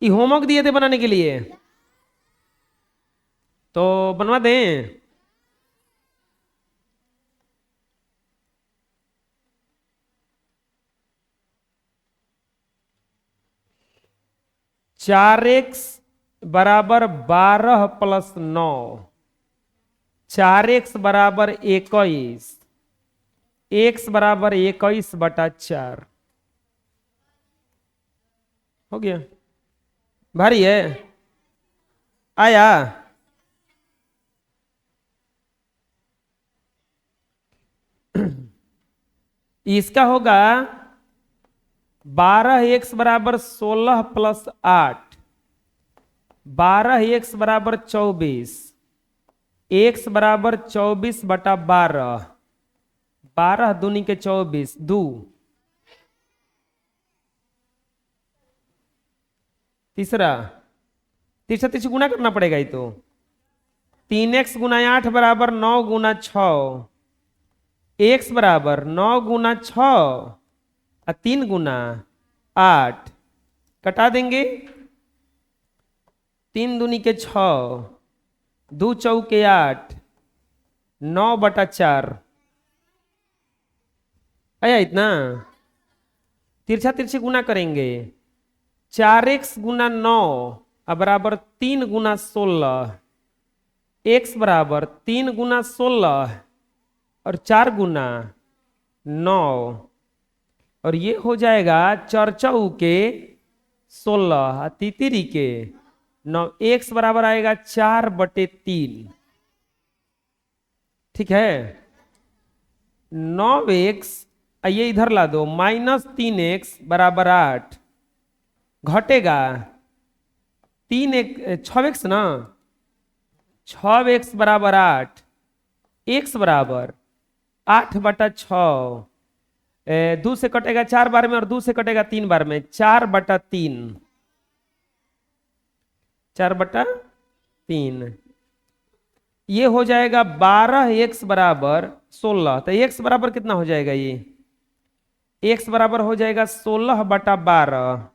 ये होमवर्क दिए थे बनाने के लिए, तो बनवा दें। 4x बराबर 12+9, 4x बराबर 21, x बराबर 21/4 हो गया। भारी है, आया। इसका होगा 12x बराबर 16+8, 12x बराबर 24, x बराबर 24/12, 12 दूनी के 24, 2 तीसरा तीसरा तीसरा गुना करना पड़ेगा ये तो। 3x गुना 8 बराबर 9 गुना 6, x बराबर 9 गुना 6 और 3 गुना 8, कटा देंगे। 3 दूनी के 6, 2 चौके 8, 9/4 आया इतना। तिरछा तिरछी गुना करेंगे। 4x गुना 9 बराबर 3 गुना 16, x बराबर 3 गुना 16 और 4 गुना 9, और ये हो जाएगा 4 चौके 16 तितिरी के 9, x बराबर आएगा 4/3। ठीक है, 9x ये इधर ला दो, -3x बराबर 8, घटेगा 6x ना, 6x बराबर 8, x बराबर 8/6, 2 से कटेगा 4 बार में और 2 से कटेगा 3 बार में, 4/3, 4/3। ये हो जाएगा 12x बराबर 16, तो x बराबर कितना हो जाएगा ये, x बराबर हो जाएगा 16/12,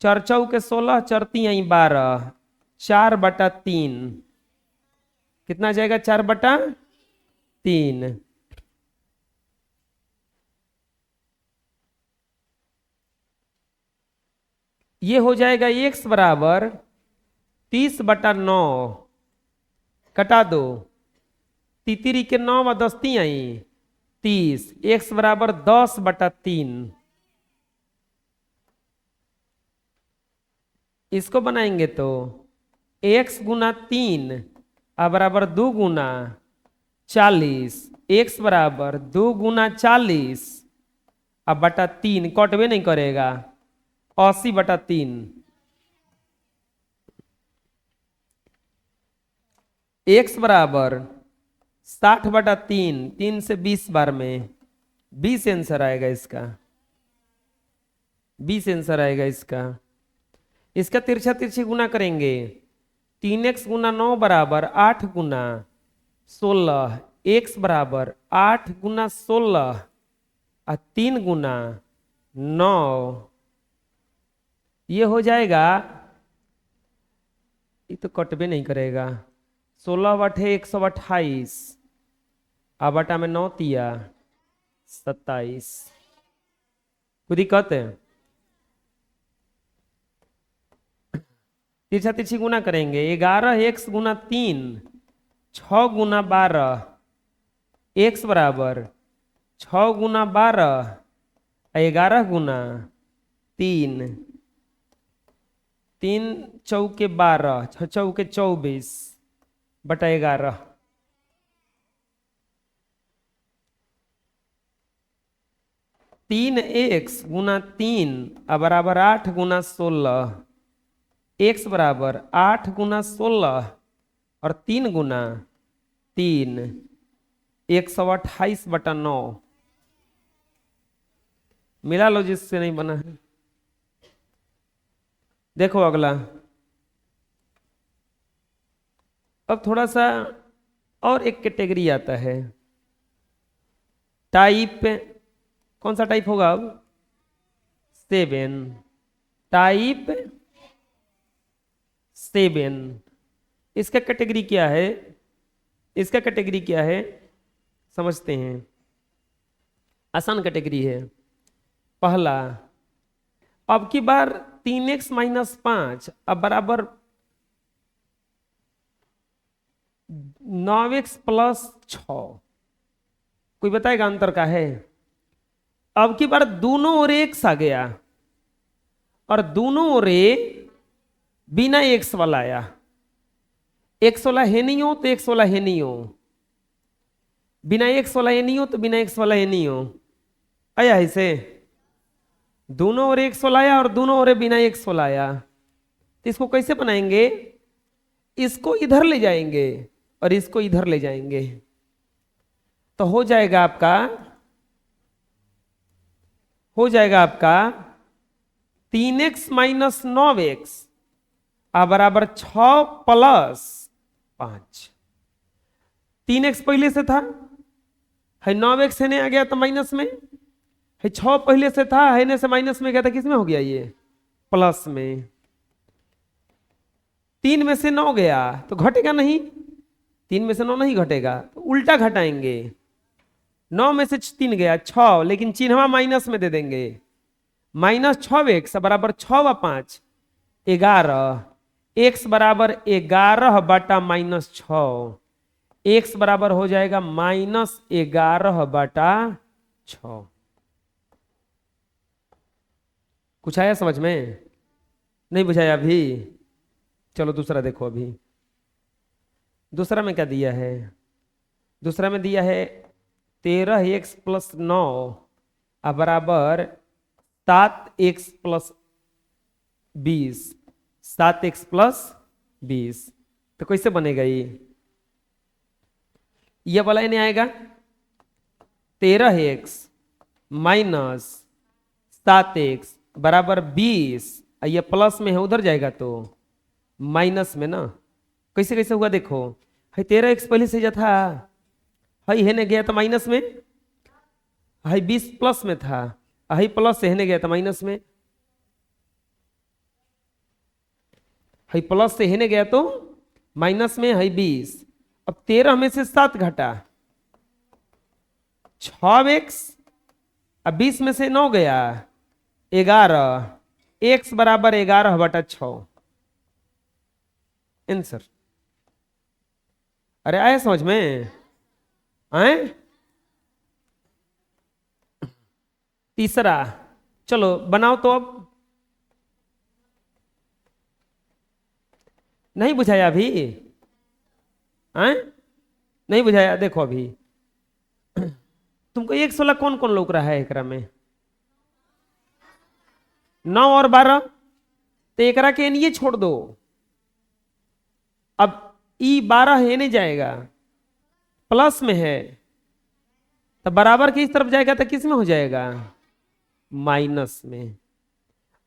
4 चौके 16, 4 तिहाई 12, 4/3 कितना आ जाएगा, 4/3। ये हो जाएगा x बराबर 30/9, कटा दो, तितिरी के 9 व 10 तिहाई 30, x बराबर 10/3। इसको बनाएंगे तो x गुना 3 बराबर 2 गुना 40, x बराबर 2 गुना 40 बटा 3, कटवे नहीं करेगा, 80/3। x बराबर 60/3, 3 से 20 बार में 20 आंसर आएगा इसका, 20 आंसर आएगा इसका। इसका तिरछा तिरछी गुना करेंगे। 3x गुना 9 बराबर 8 गुना 16, x बराबर 8 गुना 16 और 3 गुना 9, ये हो जाएगा, ये तो कटबे नहीं करेगा, 16/128 बटा में 9 तिया 27, कोई दिक्कत है। तिरछा तिरछी गुना करेंगे। 11x गुना 3, 6 गुना 12, x बराबर 6 गुना 12 11 गुना 3, 3 चौके 12, 6 चौके 24 बटा 11। तीन एक्स गुना 3 बराबर 8 गुना 16, x बराबर 8 गुना 16 और 3 गुना 3, 128/9। मिला लो जिससे नहीं बना है। देखो अगला, अब थोड़ा सा और एक कैटेगरी आता है, टाइप, कौन सा टाइप होगा अब, 7, टाइप 7। इसका कैटेगरी क्या है? इसका कैटेगरी क्या है समझते हैं। आसान कैटेगरी है। पहला, अब की बार 3x-5 अब बराबर 9x+6। कोई बताएगा अंतर का है? अब की बार दोनों ओर एक्स आ गया और दोनों ओर बिना एक्स वाला आया। एक्स वाला है नहीं हो तो एक्स वाला है नहीं हो, बिना एक्स वाला है नहीं हो तो बिना एक्स वाला है नहीं हो। आया इसे दोनों ओर एक्स वाला आया और दोनों ओर बिना एक्स वाला आया। तो इसको कैसे बनाएंगे? इसको इधर ले जाएंगे और इसको इधर ले जाएंगे तो हो जाएगा आपका 3x-9x बराबर 6+5। 3x पहले से था, है 9x है आ गया तो माइनस में, है 6 पहले से था, है ने से माइनस में गया था, किस में हो गया ये? प्लस में। 3 में से 9 गया तो घटेगा नहीं, 3 में से 9 नहीं घटेगा तो उल्टा घटाएंगे। 9 में से 3 गया 6, लेकिन चिन्हवा माइनस में दे देंगे। -6x बराबर 6/5 11। x बराबर 11/-6। x बराबर हो जाएगा -11/6। कुछ आया समझ में? नहीं बुझाया अभी? चलो दूसरा देखो। अभी दूसरा में क्या दिया है? दूसरा में दिया है 13x+9 बराबर 7x+20। 7x+20 तो कैसे बनेगा ये वाला नहीं आएगा। 13x माइनस 7x बराबर 20, ये प्लस में है उधर जाएगा तो माइनस में ना। कैसे कैसे हुआ देखो, है 13x पहले से जा था, है ने गया था माइनस में, है 20 प्लस में था, है प्लस से है गया था माइनस में, है प्लस से है गया तो माइनस में, है 20। अब 13 में से 7 घटा 6x, अब 20 में से 9 गया 11, x बराबर 11/6 आंसर। अरे आए समझ में? आए? तीसरा चलो बनाओ तो। अब नहीं बुझाया अभी? आए? नहीं बुझाया? देखो अभी तुमको 1/16 कौन कौन लोग रहा है एकरा में? 9 और 12 तो एकरा के नहीं छोड़ दो। अब ई 12 है नहीं जाएगा, प्लस में है तो बराबर किस तरफ जाएगा तो किस में हो जाएगा? माइनस में।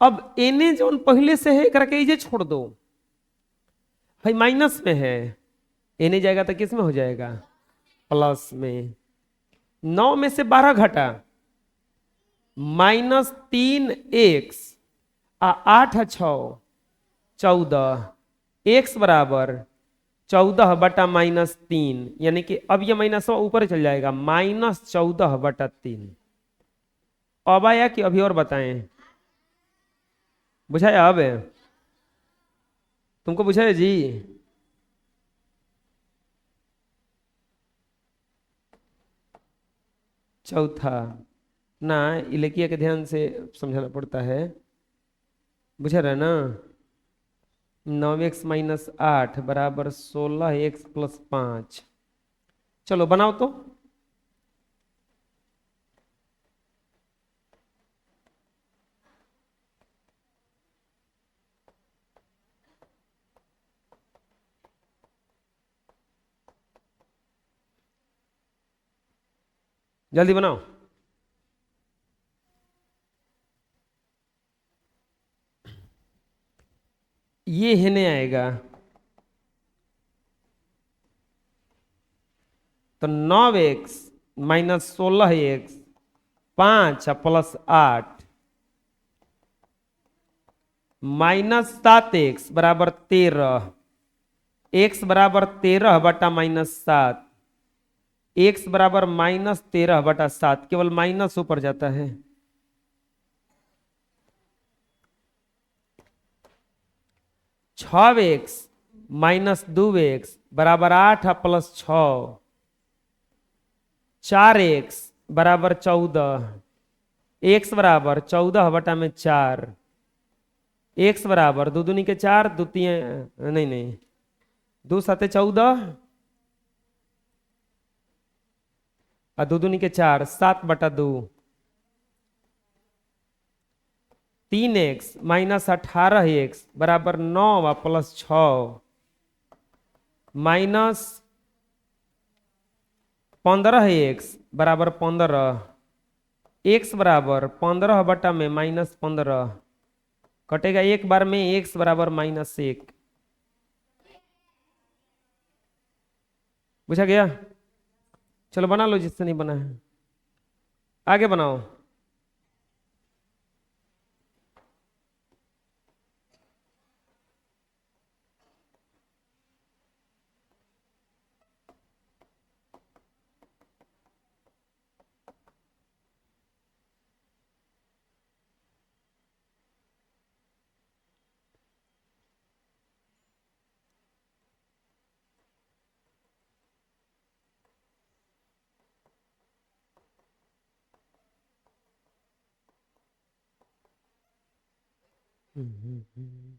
अब एने जो पहले से है एकरा के छोड़ दो, भाई माइनस में है, एने जाएगा तो किस में हो जाएगा? प्लस में। 9 में से 12 घटा -3x 8 6 14, x बराबर 14/-3, यानी कि अब ये माइनस ऊपर चल जाएगा -14/3। अब आया कि अभी और बताएं? बुझाया? अब तुमको बुझाया जी? चौथा ना, इलेकिया के ध्यान से समझाना पड़ता है। बुझा रहा ना? 9x-8 बराबर 16x+5। चलो बनाओ तो। जल्दी बनाओ। ये है नहीं आएगा तो 9x - 16x 5 + 8 -7x बराबर 13, x बराबर 13 बटा -7, x बराबर -13 बटा 7, केवल माइनस ऊपर जाता है। 6x -2x बराबर 8 प्लस 6, 4x बराबर 14, x बराबर 14 बटा में 4, x बराबर 2 दूनी के 4, दो तीन नहीं नहीं, 2 साते 14 और 2 दूनी के 4, 7 बटा 2, 3x -18x बराबर 9 प्लस 6 -15x बराबर 15, x बराबर 15 बटा में -15, कटेगा एक बार में, x बराबर -1। बुझा गया? चलो बना लो जिससे नहीं बना है, आगे बनाओ। हम्म।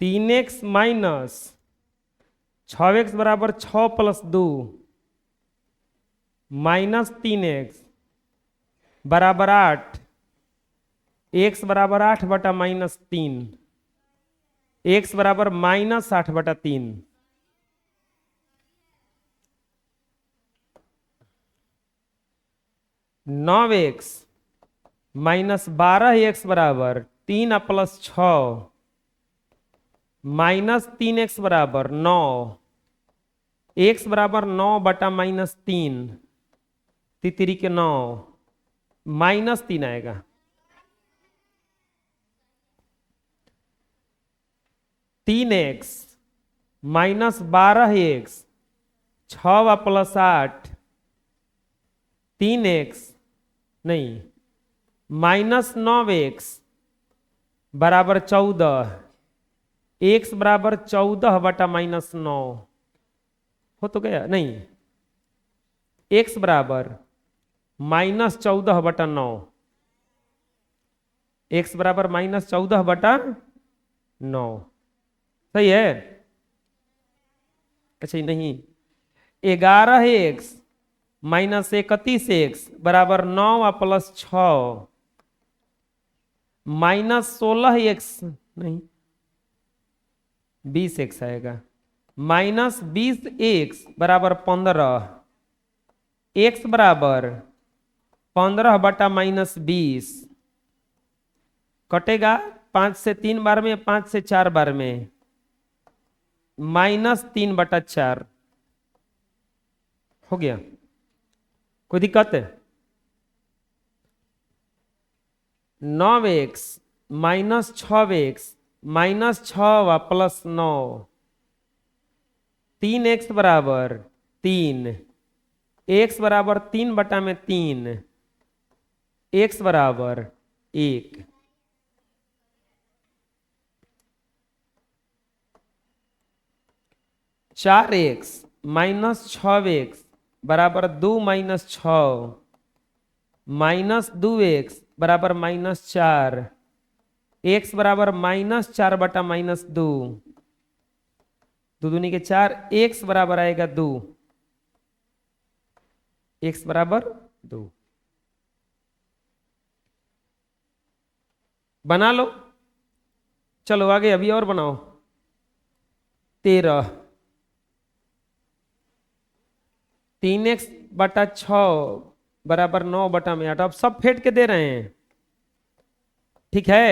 3x माइनस 6x बराबर 6 प्लस 2 -3x बराबर 8, x बराबर 8 बटा -3, x बराबर -8 बटा 3, 9x -12x बराबर 3 प्लस 6 -3x बराबर 9, x बराबर 9 बटा -3, तितरी के 9, -3 आएगा। -3x -12x 6 प्लस 8, 3x नहीं, -9x बराबर 14, x बराबर 14 बटा -9, हो तो गया नहीं, x बराबर -14 बटा 9, x बराबर -14 बटा 9, सही है? अच्छा नहीं, 11x -31x बराबर 9 प्लस 6, -16x नहीं, 20x आएगा, -20x बराबर 15, x बराबर 15 बटा -20, कटेगा 5 से 3 बार में, 5 से 4 बार में, -3 बटा 4 हो गया। कोई दिक्कत है? 9x -6x -6 प्लस 9, 3x बराबर 3, x बराबर 3 बटा में 3, x बराबर 1, 4x -6x बराबर 2 - 6, -2x बराबर -4, x बराबर -4 बटा -2, 2 दूनी के 4, x बराबर आएगा 2, x बराबर 2। बना लो, चलो आगे अभी और बनाओ। 13, 3x/6 बराबर 9/8। अब सब फेंट के दे रहे हैं, ठीक है।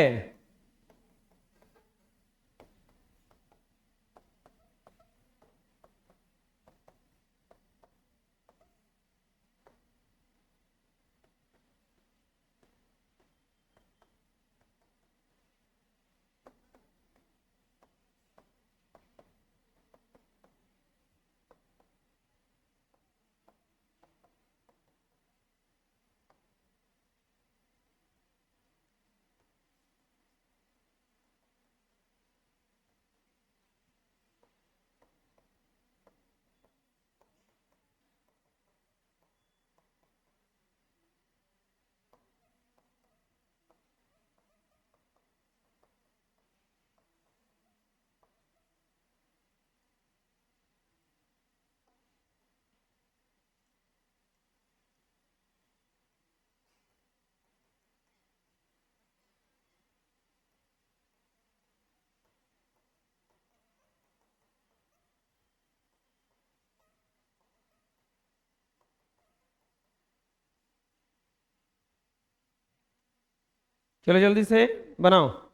चलो जल्दी से बनाओ।